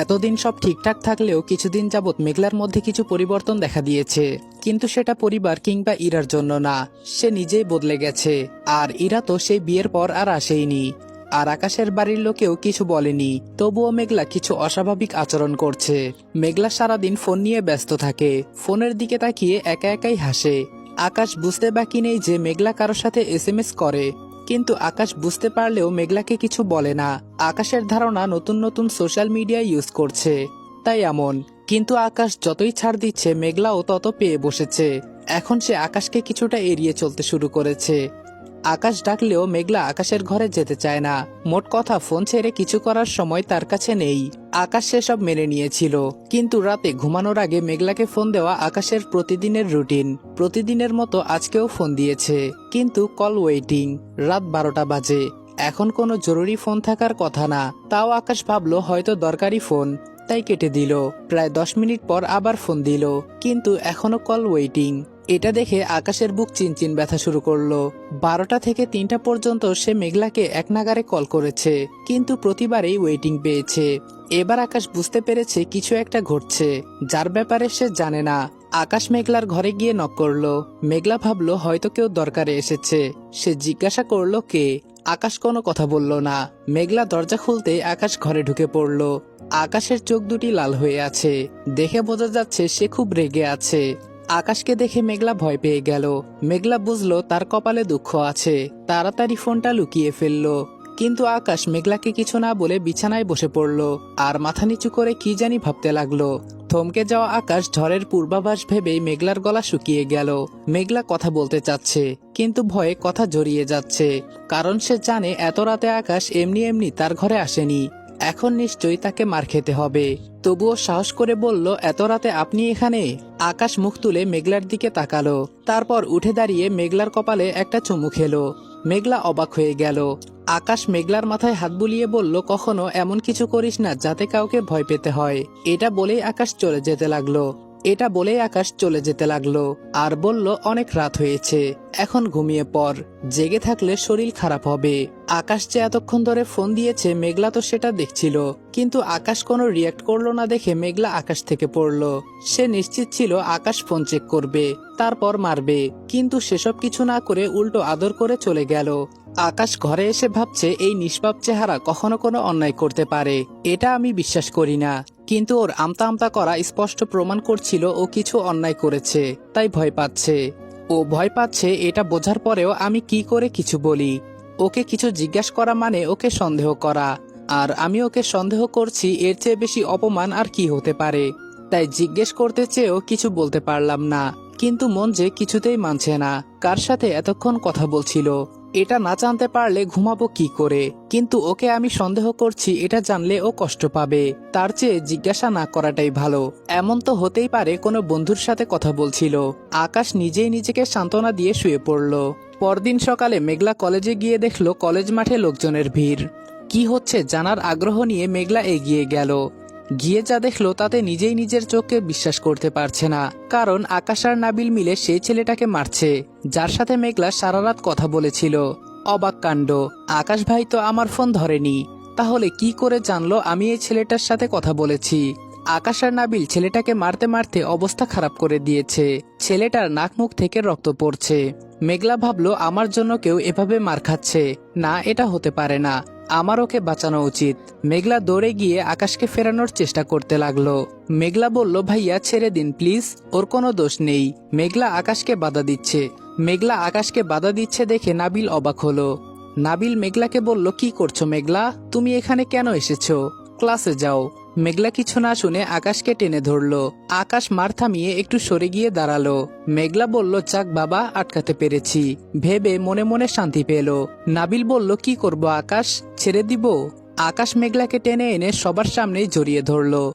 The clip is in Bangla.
এতদিন সব ঠিকঠাক থাকলেও কিছুদিন যাবৎ মেঘলার মধ্যে কিছু পরিবর্তন দেখা দিয়েছে। কিন্তু সেটা পরিবার কিংবা ইরার জন্য না, সে নিজেই বদলে গেছে। আর ইরা তো সেই বিয়ের পর আর আসেইনি। আর আকাশের বাড়ির লোকেও কিছু বলেনি, তবুও মেঘলা কিছু অস্বাভাবিক আচরণ করছে। মেঘলা সারাদিন ফোন নিয়ে ব্যস্ত থাকে, ফোনের দিকে তাকিয়ে একা একাই হাসে। আকাশ বুঝতে বাকি নেই যে মেঘলা কারোর সাথে এসএমএস করে, কিন্তু আকাশ বুঝতে পারলেও মেঘলাকে কিছু বলে না। আকাশের ধারণা নতুন নতুন সোশ্যাল মিডিয়া ইউজ করছে, তাই এমন। কিন্তু আকাশ যতই ছাড় দিচ্ছে মেঘলাও তত পেয়ে বসেছে। এখন সে আকাশকে কিছুটা এড়িয়ে চলতে শুরু করেছে। আকাশ ডাকলেও মেঘলা আকাশের ঘরে যেতে চায় না। মোট কথা ফোন ছেড়ে কিছু করার সময় তার কাছে নেই। আকাশ সেসব মেনে নিয়েছিল, কিন্তু রাতে ঘুমানোর আগে মেঘলাকে ফোন দেওয়া আকাশের প্রতিদিনের রুটিন। প্রতিদিনের মতো আজকেও ফোন দিয়েছে, কিন্তু কল ওয়েটিং। রাত 12টা বাজে, এখন কোনো জরুরি ফোন থাকার কথা না। তাও আকাশ ভাবলো হয়তো দরকারি ফোন, তাই কেটে দিল। প্রায় 10 মিনিট পর আবার ফোন দিল, কিন্তু এখনো কল ওয়েটিং। এটা দেখে আকাশের বুক চিনচিন ব্যথা শুরু করলো। 12টা থেকে 3টা পর্যন্ত সে মেঘলাকে এক নাগারে কল করেছে, কিন্তু প্রতিবারেই ওয়েটিং পেয়েছে। এবার আকাশ বুঝতে পেরেছে কিছু একটা ঘটছে, যার ব্যাপারে সে জানে না। আকাশ মেঘলার ঘরে গিয়ে নক করলো। মেঘলা ভাবলো হয়তো কেউ দরকারে এসেছে। সে জিজ্ঞাসা করলো কে। আকাশ কোনো কথা বলল না। মেঘলা দরজা খুলতে আকাশ ঘরে ঢুকে পড়ল। আকাশের চোখ দুটি লাল হয়ে আছে, দেখে বোঝা যাচ্ছে সে খুব রেগে আছে। আকাশকে দেখে মেঘলা ভয় পেয়ে গেল। মেঘলা বুঝলো তার কপালে দুঃখ আছে, তাড়াতাড়ি ফোনটা লুকিয়ে ফেললো। কিন্তু আকাশ মেঘলাকে কিছু না বলে বিছানায় বসে পড়ল আর মাথা নিচু করে কি জানি ভাবতে লাগলো। থমকে যাওয়া আকাশ ঝড়ের পূর্বাভাস ভেবেই মেঘলার গলা শুকিয়ে গেল। মেঘলা কথা বলতে চাচ্ছে, কিন্তু ভয়ে কথা জড়িয়ে যাচ্ছে। কারণ সে জানে এত রাতে আকাশ এমনি এমনি তার ঘরে আসেনি। এখন নিশ্চয়ই তাকে মার খেতে হবে। তবুও সাহস করে বলল, এত রাতে আপনি এখানে? আকাশ মুখ তুলে মেঘলার দিকে তাকালো, তারপর উঠে দাঁড়িয়ে মেঘলার কপালে একটা চুমু খেলো। মেঘলা অবাক হয়ে গেল। আকাশ মেঘলার মাথায় হাত বুলিয়ে বলল, কখনো এমন কিছু করিস না যাতে কাউকে ভয় পেতে হয়। এটা বলেই আকাশ চলে যেতে লাগলো আর বলল, অনেক রাত হয়েছে, এখন ঘুমিয়ে পড়, জেগে থাকলে শরীর খারাপ হবে। আকাশ যে এতক্ষণ ধরে ফোন দিয়েছে মেঘলা তো সেটা দেখছিল, কিন্তু আকাশ কোনো রিয়াক্ট করলো না দেখে মেঘলা আকাশ থেকে পড়লো। সে নিশ্চিত ছিল আকাশ ফোন চেক করবে, তারপর মারবে, কিন্তু সেসব কিছু না করে উল্টো আদর করে চলে গেল। আকাশ ঘরে এসে ভাবছে এই নিষ্পাপ চেহারা কখনো কোনো অন্যায় করতে পারে, এটা আমি বিশ্বাস করি না। কিন্তু ওর আমতা আমতা করা স্পষ্ট প্রমাণ করছিল ও কিছু অন্যায় করেছে, তাই ভয় পাচ্ছে। ও ভয় পাচ্ছে এটা বোঝার পরেও আমি কি করে কিছু বলি। ওকে কিছু জিজ্ঞাসা করা মানে ওকে সন্দেহ করা, আর আমি ওকে সন্দেহ করছি, এর চেয়ে বেশি অপমান আর কি হতে পারে। তাই জিজ্ঞেস করতে চেয়েও কিছু বলতে পারলাম না। কিন্তু মন যে কিছুতেই মানছে না, কার সাথে এতক্ষণ কথা বলছিল এটা না জানতে পারলে ঘুমাবো কি করে। কিন্তু ওকে আমি সন্দেহ করছি এটা জানলে ও কষ্ট পাবে, তার চেয়ে জিজ্ঞাসা না করাটাই ভালো। এমন তো হতেই পারে কোনো বন্ধুর সাথে কথা বলছিল। আকাশ নিজেই নিজেকে সান্ত্বনা দিয়ে শুয়ে পড়ল। পরদিন সকালে মেঘলা কলেজে গিয়ে দেখলো কলেজ মাঠে লোকজনের ভিড়। কি হচ্ছে জানার আগ্রহ নিয়ে মেঘলা এগিয়ে গেল। গিয়ে যা দেখলো তাতে নিজেই নিজের চোখকে বিশ্বাস করতে পারছে না। কারণ আকাশ আর নাবিল মিলে সেই ছেলেটাকে মারছে, যার সাথে মেঘলা সারা রাত কথা বলেছিল। অবাক কাণ্ড, আকাশ ভাই তো আমার ফোন ধরেনি, তাহলে কি করে জানলো আমি এই ছেলেটার সাথে কথা বলেছি? আকাশ আর নাবিল ছেলেটাকে মারতে মারতে অবস্থা খারাপ করে দিয়েছে। ছেলেটার নাক মুখ থেকে রক্ত পড়ছে। মেঘলা ভাবলো আমার জন্য কেউ এভাবে মার খাচ্ছে, না এটা হতে পারে না, আমার ওকে বাঁচানো উচিত। মেঘলা দৌড়ে গিয়ে আকাশকে ফেরানোর চেষ্টা করতে লাগলো। মেঘলা বলল, ভাইয়া ছেড়ে দিন প্লিজ, ওর কোনো দোষ নেই। মেঘলা আকাশকে বাধা দিচ্ছে দেখে নাবিল অবাক হলো। নাবিল মেঘলাকে বলল, কি করছো মেঘলা, তুমি এখানে কেন এসেছো? ক্লাসে যাও। মেঘলা কিছু না শুনে আকাশকে টেনে ধরলো। আকাশ মার থামিয়ে একটু সরে গিয়ে দাঁড়ালো। মেঘলা বলল, যাক বাবা, আটকাতে পেরেছি, ভেবে মনে মনে শান্তি পেল। নাবিল বলল, কি করব আকাশ, ছেড়ে দিব? আকাশ মেঘলাকে টেনে এনে সবার সামনেই জড়িয়ে ধরলো।